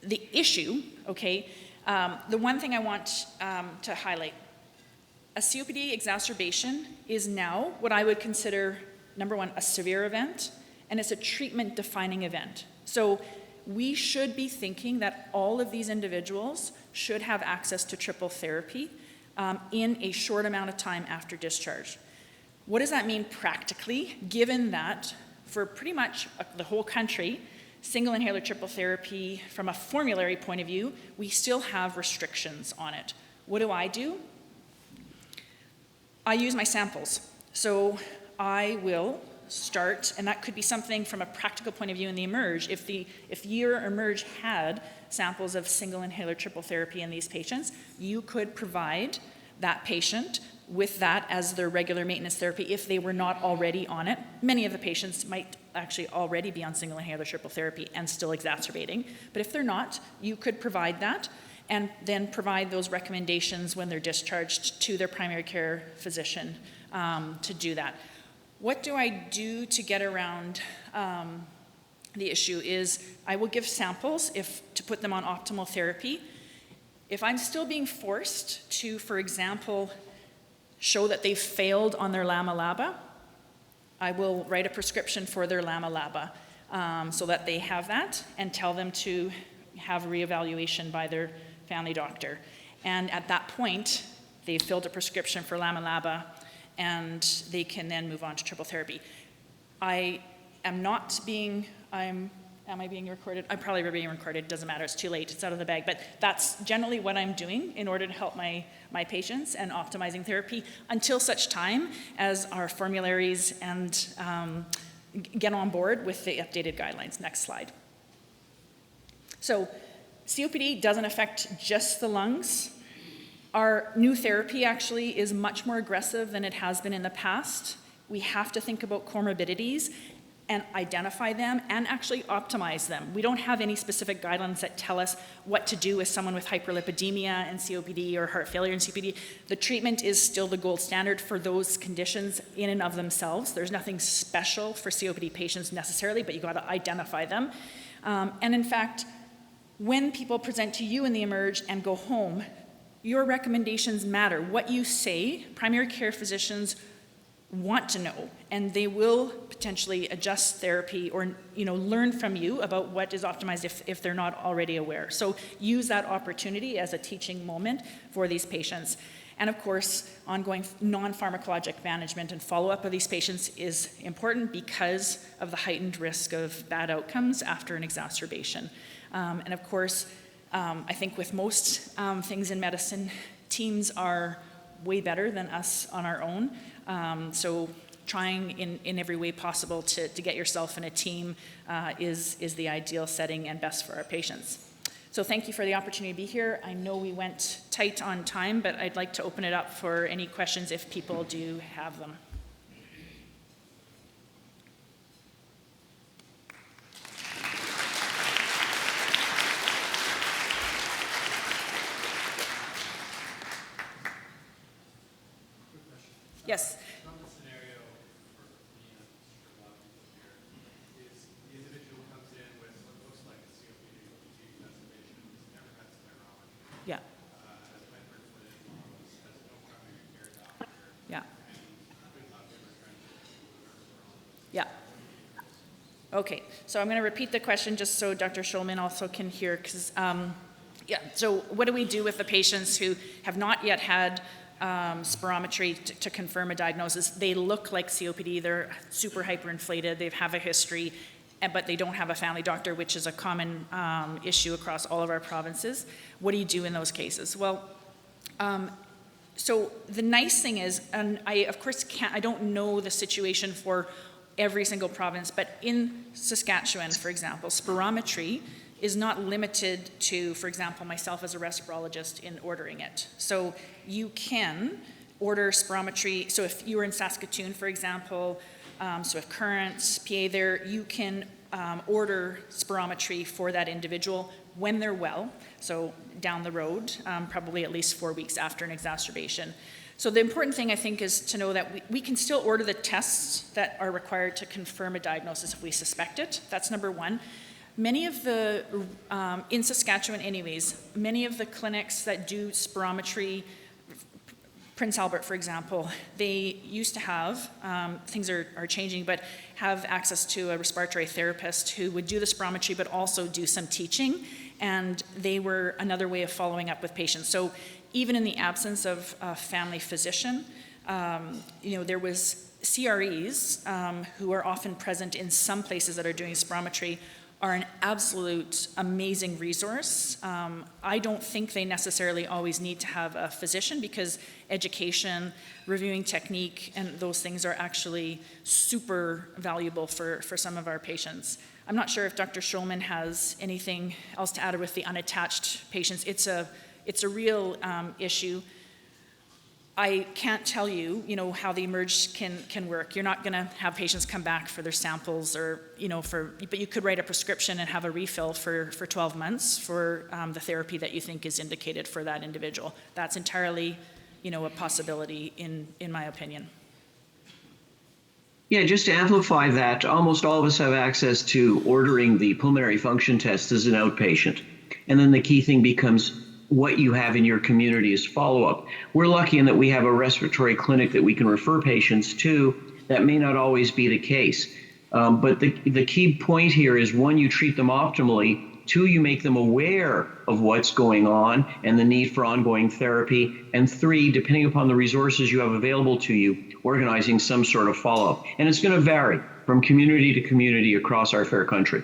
The issue, okay, the one thing I want to highlight, a COPD exacerbation is now what I would consider, number 1, a severe event, and it's a treatment-defining event. So we should be thinking that all of these individuals should have access to triple therapy in a short amount of time after discharge. What does that mean practically, given that for pretty much the whole country, single inhaler triple therapy, from a formulary point of view, we still have restrictions on it. What do? I use my samples. So I will start, and that could be something from a practical point of view in the eMERGE. If your eMERGE had samples of single inhaler triple therapy in these patients, you could provide that patient with that as their regular maintenance therapy if they were not already on it. Many of the patients might actually already be on single inhaler triple therapy and still exacerbating, but if they're not, you could provide that and then provide those recommendations when they're discharged to their primary care physician to do that. What do I do to get around the issue is I will give samples to put them on optimal therapy. If I'm still being forced to, for example, show that they've failed on their LAMA-LABA, I will write a prescription for their LAMA-LABA so that they have that and tell them to have a reevaluation by their family doctor. And at that point, they've filled a prescription for LAMA-LABA and they can then move on to triple therapy. I am not being, am I being recorded? I'm probably being recorded, doesn't matter, it's too late, it's out of the bag, but that's generally what I'm doing in order to help my patients and optimizing therapy until such time as our formularies and get on board with the updated guidelines. Next slide. So COPD doesn't affect just the lungs. Our new therapy actually is much more aggressive than it has been in the past. We have to think about comorbidities and identify them and actually optimize them. We don't have any specific guidelines that tell us what to do with someone with hyperlipidemia and COPD or heart failure and COPD. The treatment is still the gold standard for those conditions in and of themselves. There's nothing special for COPD patients necessarily, but you got to identify them. And in fact, when people present to you in the eMERGE and go home, your recommendations matter. What you say, primary care physicians want to know, and they will potentially adjust therapy or learn from you about what is optimized if they're not already aware. So use that opportunity as a teaching moment for these patients. And of course, ongoing non-pharmacologic management and follow-up of these patients is important because of the heightened risk of bad outcomes after an exacerbation. And of course, I think with most things in medicine, teams are way better than us on our own. So trying in every way possible to get yourself in a team is the ideal setting and best for our patients. So thank you for the opportunity to be here. I know we went tight on time, but I'd like to open it up for any questions if people do have them. Yes. From the scenario for me and a lot of people here is the individual comes in with what looks like a COPD exacerbation, has never had spirometry, Yeah. has hyperfluid lungs, has no primary care doctor, Yeah. and could not be returned to Yeah. Okay, so I'm going to repeat the question just so Dr. Shullman also can hear, because, so what do we do with the patients who have not yet had spirometry to confirm a diagnosis? They look like COPD, they're super hyperinflated, they have a history, but they don't have a family doctor, which is a common issue across all of our provinces. What do you do in those cases? Well, so the nice thing is, and I of course I don't know the situation for every single province, but in Saskatchewan, for example, spirometry is not limited to, for example, myself as a respirologist in ordering it. So you can order spirometry. So if you were in Saskatoon, for example, so if Currents, PA there, you can order spirometry for that individual when they're well, so down the road, probably at least 4 weeks after an exacerbation. So the important thing, I think, is to know that we can still order the tests that are required to confirm a diagnosis if we suspect it. That's number one. Many of the, in Saskatchewan anyways, many of the clinics that do spirometry, Prince Albert, for example, they used to have, things are changing, but have access to a respiratory therapist who would do the spirometry but also do some teaching, and they were another way of following up with patients. So even in the absence of a family physician, there was CREs who are often present in some places that are doing spirometry are an absolute amazing resource. I don't think they necessarily always need to have a physician because education, reviewing technique, and those things are actually super valuable for some of our patients. I'm not sure if Dr. Shullman has anything else to add with the unattached patients. It's a real issue. I can't tell you, how the eMERGE can work. You're not going to have patients come back for their samples or, but you could write a prescription and have a refill for 12 months for the therapy that you think is indicated for that individual. That's entirely, a possibility in my opinion. Yeah, just to amplify that, almost all of us have access to ordering the pulmonary function test as an outpatient. And then the key thing becomes what you have in your community is follow-up. We're lucky in that we have a respiratory clinic that we can refer patients to. That may not always be the case. But the key point here is, one, you treat them optimally. Two, you make them aware of what's going on and the need for ongoing therapy. And three, depending upon the resources you have available to you, organizing some sort of follow-up. And it's going to vary from community to community across our fair country.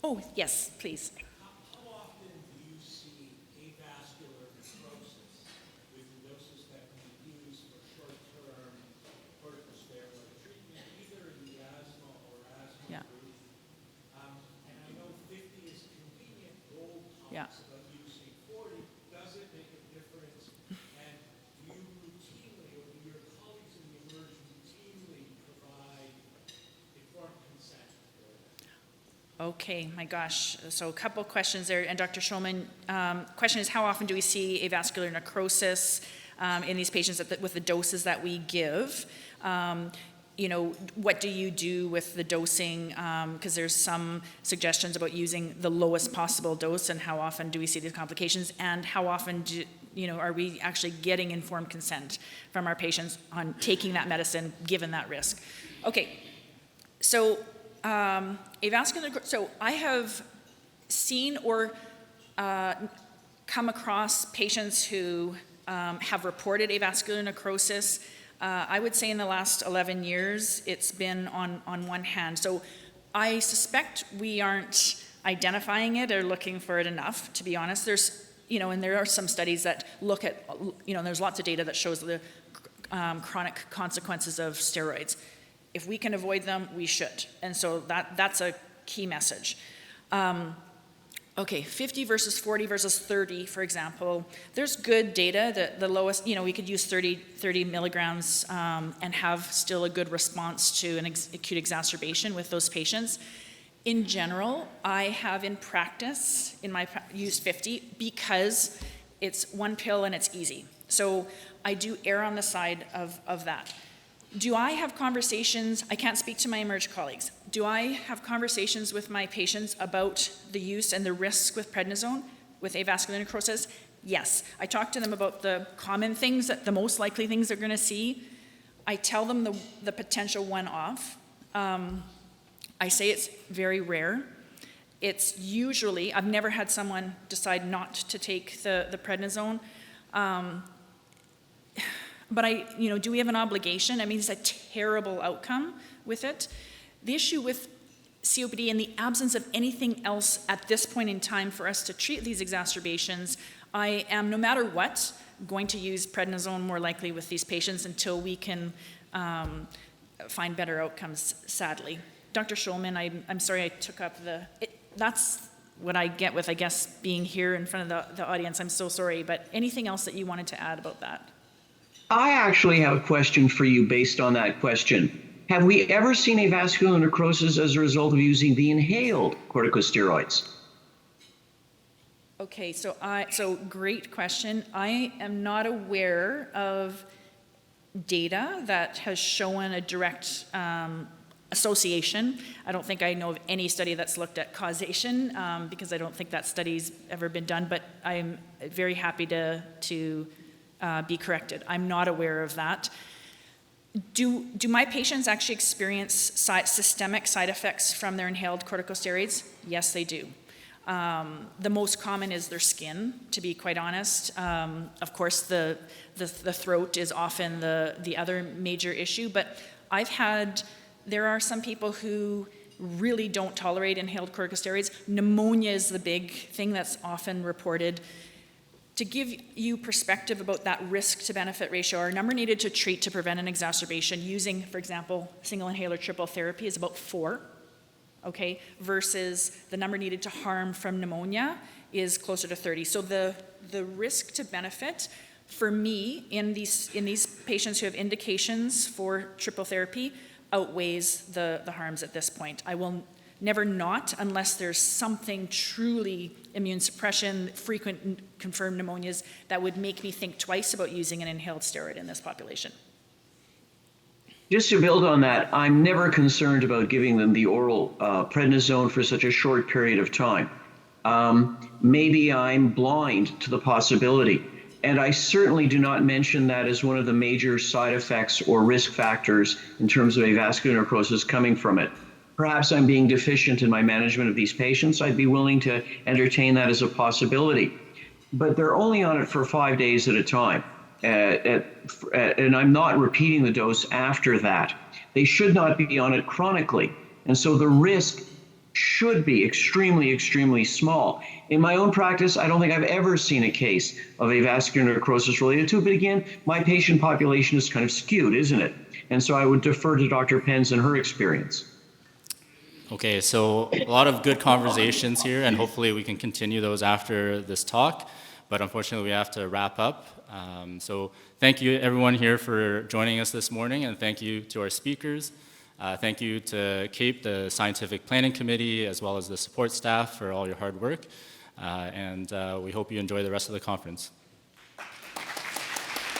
Oh, yes, please. How often do you see avascular necrosis with the doses that can be used for short-term corticosteroid treatment, either in the asthma or asthma group? And I know 50 is convenient. Gold talks about using 40. Does it make a difference Okay, my gosh. So a couple questions there. And Dr. Shullman, question is, how often do we see avascular necrosis in these patients with the doses that we give? You know, what do you do with the dosing? Because there's some suggestions about using the lowest possible dose, and how often do we see these complications? And how often are we actually getting informed consent from our patients on taking that medicine given that risk? Okay, so so I have seen or come across patients who have reported avascular necrosis. I would say in the last 11 years, it's been on one hand. So I suspect we aren't identifying it or looking for it enough, to be honest. There's, and there are some studies that look at, there's lots of data that shows the chronic consequences of steroids. If we can avoid them, we should. And so that's a key message. Okay, 50 versus 40 versus 30, for example. There's good data that the lowest, we could use 30 milligrams and have still a good response to an acute exacerbation with those patients. In general, I have in practice, used 50 because it's one pill and it's easy. So I do err on the side of that. Do I have conversations, I can't speak to my eMERGE colleagues, do I have conversations with my patients about the use and the risks with prednisone, with avascular necrosis? Yes. I talk to them about the common things, the most likely things they're gonna see. I tell them the potential one-off. I say it's very rare. It's usually, I've never had someone decide not to take the prednisone. But do we have an obligation? I mean, it's a terrible outcome with it. The issue with COPD, in the absence of anything else at this point in time for us to treat these exacerbations, I am, no matter what, going to use prednisone more likely with these patients until we can find better outcomes, sadly. Dr. Shullman, I'm sorry I took up that's what I get with, I guess, being here in front of the audience. I'm so sorry, but anything else that you wanted to add about that? I actually have a question for you based on that question. Have we ever seen avascular necrosis as a result of using the inhaled corticosteroids? Okay, so great question. I am not aware of data that has shown a direct association. I don't think I know of any study that's looked at causation because I don't think that study's ever been done, but I'm very happy to be corrected. I'm not aware of that. Do my patients actually experience systemic side effects from their inhaled corticosteroids? Yes, they do. The most common is their skin, to be quite honest. Of course, the throat is often the other major issue, but there are some people who really don't tolerate inhaled corticosteroids. Pneumonia is the big thing that's often reported. To give you perspective about that risk to benefit ratio, our number needed to treat to prevent an exacerbation using, for example, single inhaler triple therapy is about 4, okay, versus the number needed to harm from pneumonia is closer to 30. So the risk to benefit for me in these patients who have indications for triple therapy outweighs the harms at this point. I will never not unless there's something truly immune suppression, frequent confirmed pneumonias that would make me think twice about using an inhaled steroid in this population. Just to build on that, I'm never concerned about giving them the oral prednisone for such a short period of time. Maybe I'm blind to the possibility, and I certainly do not mention that as one of the major side effects or risk factors in terms of avascular necrosis coming from it. Perhaps I'm being deficient in my management of these patients. I'd be willing to entertain that as a possibility. But they're only on it for 5 days at a time. And I'm not repeating the dose after that. They should not be on it chronically. And so the risk should be extremely, extremely small. In my own practice, I don't think I've ever seen a case of avascular necrosis related to it. But again, my patient population is kind of skewed, isn't it? And so I would defer to Dr. Penz and her experience. Okay, so a lot of good conversations here, and hopefully we can continue those after this talk, but unfortunately we have to wrap up. So thank you everyone here for joining us this morning, and thank you to our speakers. Thank you to CAEP, the Scientific Planning Committee, as well as the support staff for all your hard work. And we hope you enjoy the rest of the conference.